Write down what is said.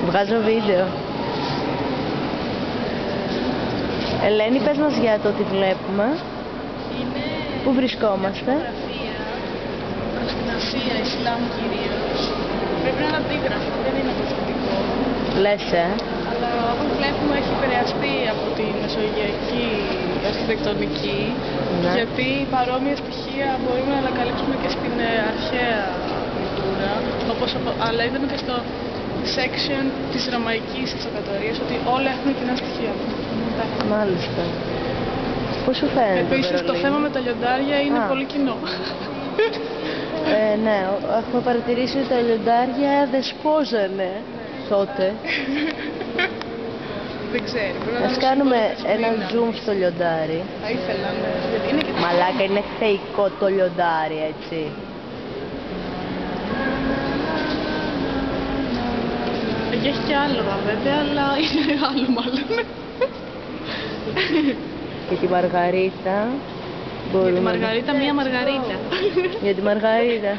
Βγάζω βίντεο. Ελένη, πες μας για το τι βλέπουμε. Είναι Πού βρισκόμαστε? φωτογραφία προς την Ασία, Ισλάμ κυρίως. Πρέπει να είναι αντίγραφο, δεν είναι αποθετικό. Λες, Αλλά όπως βλέπουμε έχει επηρεαστεί από τη μεσογειακή αρχιτεκτονική, Ναι. γιατί παρόμοια στοιχεία μπορούμε να ανακαλύψουμε και στην αρχαία κουλτούρα, αλλά είδαμε και στο section της ρωμαϊκής αυτοκρατορίας ότι όλα έχουν κοινά στοιχεία. Μάλιστα. Πώς σου φαίνεται το Επίσης το Βερολίνο? θέμα με τα λιοντάρια είναι πολύ κοινό. Ναι, έχουμε παρατηρήσει ότι τα λιοντάρια δεσπόζανε τότε. Δεν ξέρω. Πρέπει να Ας δούμε κάνουμε σύμβολο της ένα δύναμης. zoom στο λιοντάρι. Θα ήθελα, ναι. Γιατί είναι και Μαλάκα, είναι θεϊκό το λιοντάρι, έτσι. Εκεί έχει και άλλο βέβαια, αλλά είναι άλλο μάλλον. Και τη Μαργαρίτα. Για τη Μαργαρίτα, μία Μαργαρίτα. Για τη Μαργαρίτα.